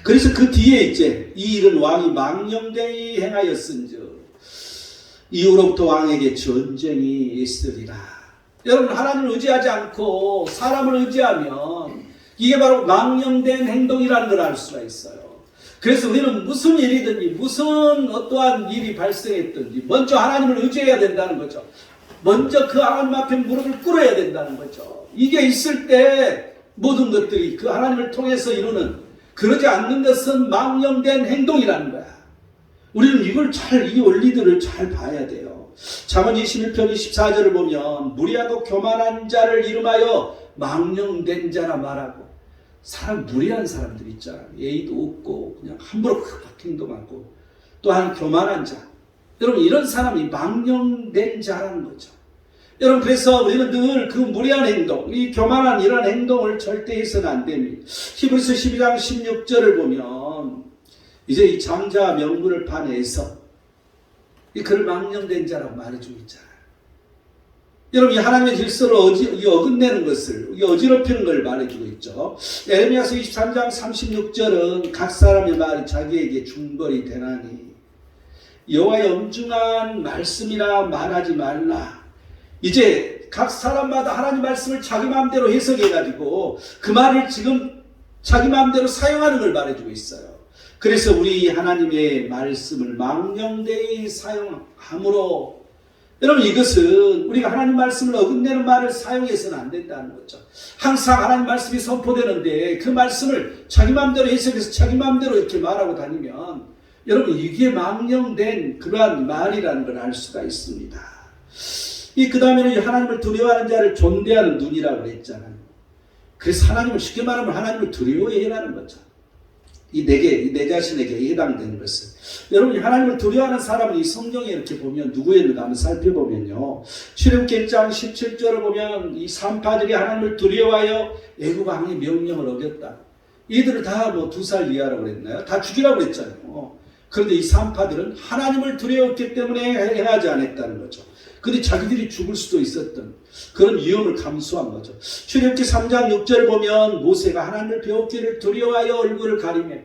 그래서 그 뒤에 이제 이 일은 왕이 망령되이 행하였은즉 이후로부터 왕에게 전쟁이 있으리라. 여러분 하나님을 의지하지 않고 사람을 의지하면 이게 바로 망령된 행동이라는 걸 알 수가 있어요. 그래서 우리는 무슨 일이든지 무슨 어떠한 일이 발생했든지 먼저 하나님을 의지해야 된다는 거죠. 먼저 그 하나님 앞에 무릎을 꿇어야 된다는 거죠. 이게 있을 때 모든 것들이 그 하나님을 통해서 이루는, 그러지 않는 것은 망령된 행동이라는 거야. 우리는 이걸 이 원리들을 잘 봐야 돼요. 잠언 21편 24절을 보면 무리하고 교만한 자를 이름하여 망령된 자라 말하고, 무리한 사람들 있잖아. 예의도 없고 그냥 함부로 행동하고, 또한 교만한 자. 여러분, 이런 사람이 망령된 자라는 거죠. 여러분, 그래서 우리는 늘 그 무리한 행동, 이 교만한 이런 행동을 절대 해서는 안 됩니다. 히브리서 12장 16절을 보면 이제 이 장자 명분을 파내서 그를 망령된 자라고 말해주고 있잖아요. 여러분, 이 하나님의 질서를 어긋내는 것을, 어지럽히는 걸 말해주고 있죠. 에레미야서 23장 36절은 각 사람의 말이 자기에게 중벌이 되나니 여호와의 엄중한 말씀이라 말하지 말라. 이제 각 사람마다 하나님 말씀을 자기 마음대로 해석해가지고 그 말을 지금 자기 마음대로 사용하는 걸 말해주고 있어요. 그래서 우리 하나님의 말씀을 망령되이 사용함으로, 여러분, 이것은 우리가 하나님 말씀을 어긋내는 말을 사용해서는 안 된다는 거죠. 항상 하나님 말씀이 선포되는데 그 말씀을 자기 마음대로 해석해서 자기 마음대로 이렇게 말하고 다니면, 여러분, 이게 망령된 그러한 말이라는 걸 알 수가 있습니다. 그 다음에는 하나님을 두려워하는 자를 존대하는 눈이라고 그랬잖아요. 그래서 하나님을, 쉽게 말하면 하나님을 두려워해라는 거죠. 내 자신에게 해당되는 것을. 여러분이 하나님을 두려워하는 사람은 이 성경에 이렇게 보면 누구였는가 한번 살펴보면요. 출애굽기 1장 17절을 보면 이 산파들이 하나님을 두려워하여 애굽 왕의 명령을 어겼다. 이들을 다 2살 이하라고 그랬나요? 다 죽이라고 그랬잖아요. 그런데 이 산파들은 하나님을 두려웠기 때문에 행하지 않았다는 거죠. 근데 자기들이 죽을 수도 있었던 그런 위험을 감수한 거죠. 출애굽기 3장 6절 보면 모세가 하나님을 배웠기를 두려워하여 얼굴을 가리며,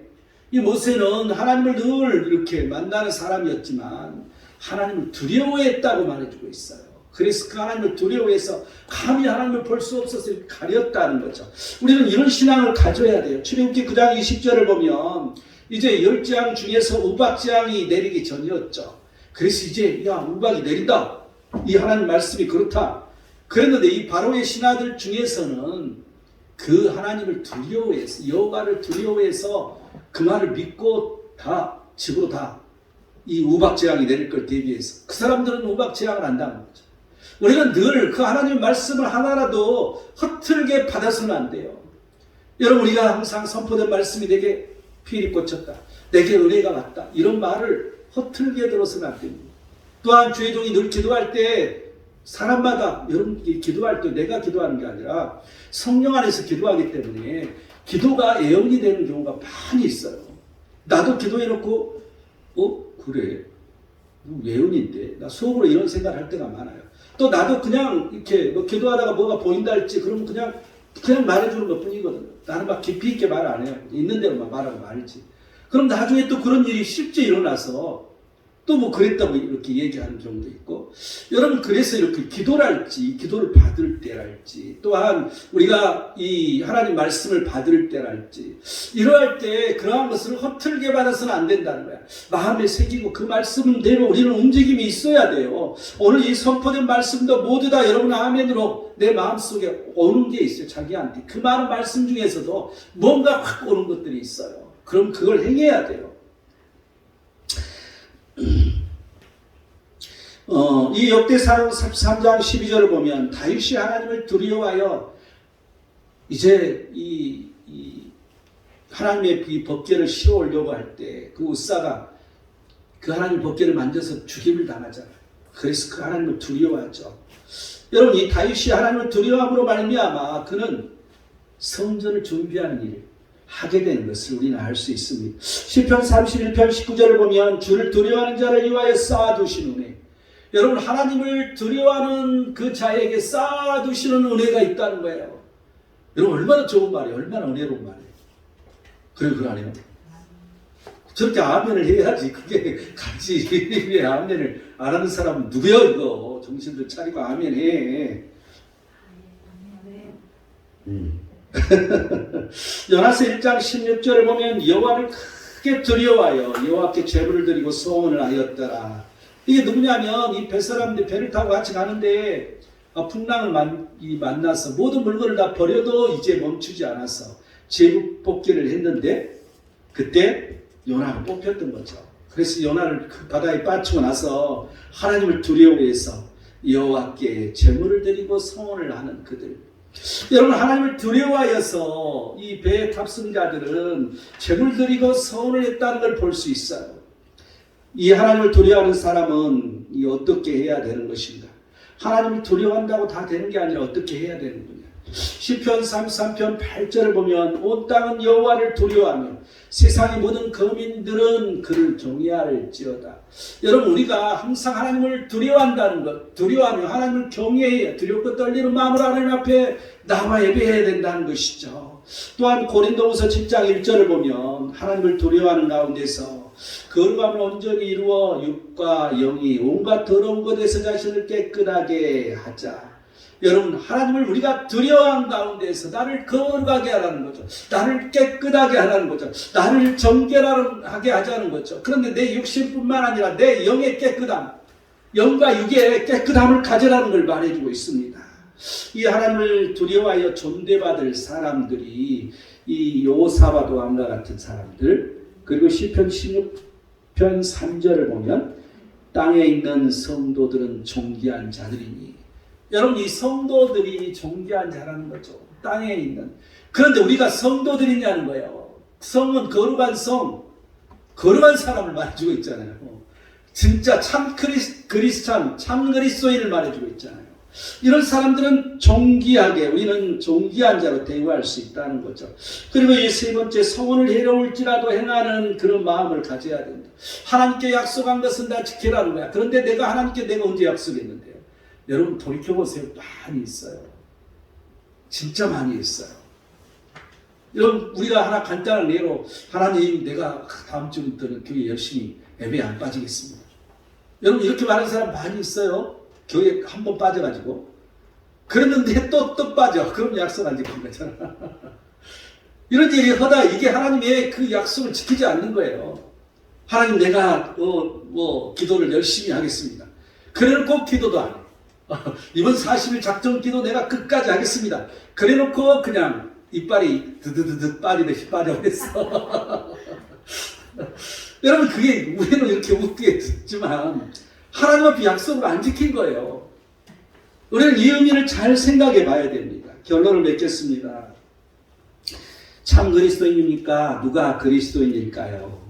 이 모세는 하나님을 늘 이렇게 만나는 사람이었지만 하나님을 두려워했다고 말해주고 있어요. 그래서 그 하나님을 두려워해서 감히 하나님을 볼 수 없어서 가렸다는 거죠. 우리는 이런 신앙을 가져야 돼요. 출애굽기 9장 20절을 보면 이제 10재앙 중에서 우박재앙이 내리기 전이었죠. 그래서 이제 우박이 내린다. 이 하나님 말씀이 그렇다. 그랬는데 이 바로의 신하들 중에서는 그 하나님을 두려워해서, 여호와를 두려워해서 그 말을 믿고 다 집으로 다 이 우박재앙이 내릴 걸 대비해서 그 사람들은 우박재앙을 안 당한 거죠. 우리는 늘 그 하나님의 말씀을 하나라도 허틀게 받아서는 안 돼요. 여러분, 우리가 항상 선포된 말씀이 내게 필이 꽂혔다, 내게 은혜가 왔다, 이런 말을 허틀게 들어서는 안 됩니다. 또한 주의 종이 늘 기도할 때 사람마다, 여러분 기도할 때 내가 기도하는 게 아니라 성령 안에서 기도하기 때문에 기도가 애언이 되는 경우가 많이 있어요. 나도 기도해놓고 그래 예언인데 나 속으로 이런 생각을 할 때가 많아요. 또 나도 그냥 이렇게 기도하다가 뭐가 보인다 할지 그러면 그냥 말해주는 것 뿐이거든요. 나는 막 깊이 있게 말 안 해요. 있는 대로만 말하고 말이지. 그럼 나중에 또 그런 일이 실제 일어나서 또 그랬다고 이렇게 얘기하는 경우도 있고, 여러분, 그래서 이렇게 기도를 할지, 기도를 받을 때랄지, 또한 우리가 이 하나님 말씀을 받을 때랄지, 이러할 때 그러한 것을 허틀게 받아서는 안 된다는 거야. 마음에 새기고 그 말씀대로 우리는 움직임이 있어야 돼요. 오늘 이 선포된 말씀도 모두 다 여러분 아멘으로 내 마음속에 오는 게 있어요. 자기한테. 그 많은 말씀 중에서도 뭔가 확 오는 것들이 있어요. 그럼 그걸 행해야 돼요. 이 역대상 3장 12절을 보면 다윗이 하나님을 두려워하여 이제 이 하나님의 이 법궤를 실어 오려고 할 때 그 웃사가 그 하나님 법궤를 만져서 죽임을 당하잖아요. 그래서 그 하나님을 두려워하죠. 여러분, 이 다윗이 하나님을 두려워함으로 말미암아 그는 성전을 준비하는 일을 하게 되는 것을 우리는 알 수 있습니다. 시편 31편 19절을 보면 주를 두려워하는 자를 위하여 쌓아두신 은혜. 여러분, 하나님을 두려워하는 그 자에게 쌓아두시는 은혜가 있다는 거예요. 여러분, 얼마나 좋은 말이에요. 얼마나 은혜로운 말이에요. 그거 아니에요? 저렇게 아멘을 해야지. 그게 같이 왜 아멘을 안 하는 사람은 누구야 이거. 정신들 차리고 아멘해. 요나서 1장 16절을 보면 여호와를 크게 두려워하여 여호와께 제물을 드리고 소원을 하였더라. 이게 누구냐면 이 뱃사람들 배를 타고 같이 가는데 풍랑을 만나서 모든 물건을 다 버려도 이제 멈추지 않아서 제복복기를 했는데 그때 요나가 뽑혔던 거죠. 그래서 요나를 그 바다에 빠지고 나서 하나님을 두려워해서 여호와께 제물을 드리고 성원을 하는 그들. 여러분, 하나님을 두려워하여서 이 배의 탑승자들은 제물 드리고 성원을 했다는 걸 볼 수 있어요. 이 하나님을 두려워하는 사람은 어떻게 해야 되는 것인가? 하나님을 두려워한다고 다 되는 게 아니라 어떻게 해야 되는 거냐? 시편 33편 8절을 보면 온 땅은 여호와를 두려워하며 세상의 모든 거민들은 그를 경외할지어다. 여러분, 우리가 항상 하나님을 두려워한다는 것, 두려워하며 하나님을 경외해야 두렵고 떨리는 마음으로 하나님 앞에 나와 예배해야 된다는 것이죠. 또한 고린도후서 7장 1절을 보면 하나님을 두려워하는 가운데서 거룩함을 온전히 이루어 육과 영이 온갖 더러운 것에서 자신을 깨끗하게 하자. 여러분, 하나님을 우리가 두려워한 가운데서 나를 거룩하게 하라는 거죠. 나를 깨끗하게 하라는 거죠. 나를 정결하게 하자는 거죠. 그런데 내 육신뿐만 아니라 내 영의 깨끗함, 영과 육의 깨끗함을 가져라는 걸 말해주고 있습니다. 이 하나님을 두려워하여 존대받을 사람들이 이 요사바도 왕과 같은 사람들, 그리고 시편 16편 3절을 보면 땅에 있는 성도들은 존귀한 자들이니. 여러분, 이 성도들이 존귀한 자라는 거죠. 땅에 있는. 그런데 우리가 성도들이냐는 거예요. 성은 거룩한 성, 거룩한 사람을 말해주고 있잖아요. 진짜 참 그리스찬, 참 그리스도인을 말해주고 있잖아요. 이런 사람들은 존귀하게, 우리는 존귀한 자로 대우할 수 있다는 거죠. 그리고 이 세 번째, 성원을 해로울지라도 행하는 그런 마음을 가져야 된다. 하나님께 약속한 것은 다 지키라는 거야. 그런데 내가 언제 약속했는데요? 여러분, 돌이켜보세요. 많이 있어요. 진짜 많이 있어요. 여러분, 우리가 하나 간단한 예로, 하나님, 내가 다음 주부터는 교회 열심히 예배에 안 빠지겠습니다. 여러분, 이렇게 말하는 사람 많이 있어요. 교회 한 번 빠져가지고. 그랬는데 또 빠져. 그럼 약속 안 지킨 거잖아. 이런 얘기 하다 이게 하나님의 그 약속을 지키지 않는 거예요. 하나님, 내가 기도를 열심히 하겠습니다. 그래놓고 기도도 안 해. 이번 40일 작전 기도 내가 끝까지 하겠습니다. 그래놓고 그냥 이빨이 드드드드 빠지듯이 빠져버렸어. 여러분, 그게 우리는 이렇게 웃기게 듣지만 하나님 앞에 약속을 안 지킨 거예요. 우리는 이 의미를 잘 생각해 봐야 됩니다. 결론을 맺겠습니다. 참 그리스도인입니까? 누가 그리스도인일까요?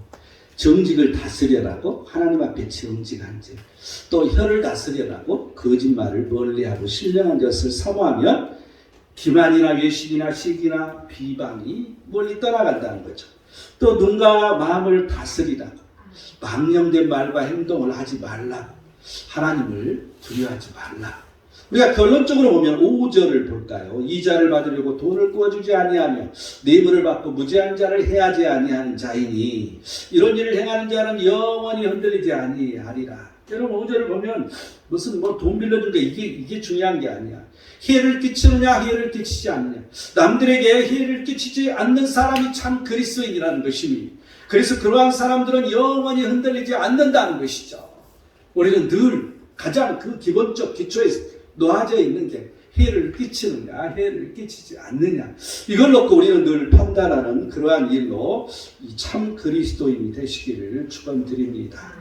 정직을 다스려라고 하나님 앞에 정직한 자, 또 혀를 다스려라고 거짓말을 멀리하고 신령한 것을 사모하면 기만이나 외식이나 시기나 비방이 멀리 떠나간다는 거죠. 또 눈과 마음을 다스리라고, 망령된 말과 행동을 하지 말라고, 하나님을 두려워하지 말라. 우리가 결론적으로 보면 5절을 볼까요? 이자를 받으려고 돈을 구워주지 아니하며 뇌물을 받고 무죄한 자를 해하지 아니하는 자이니 이런 일을 행하는 자는 영원히 흔들리지 아니하리라. 여러분, 5절을 보면 무슨 돈 빌려준 게 이게 중요한 게 아니야. 해를 끼치느냐 해를 끼치지 않느냐. 남들에게 해를 끼치지 않는 사람이 참 그리스도인이라는 것이니, 그래서 그러한 사람들은 영원히 흔들리지 않는다는 것이죠. 우리는 늘 가장 그 기본적 기초에 놓아져 있는 게 해를 끼치느냐 해를 끼치지 않느냐, 이걸 놓고 우리는 늘 판단하는 그러한 일로 참 그리스도인이 되시기를 축원드립니다.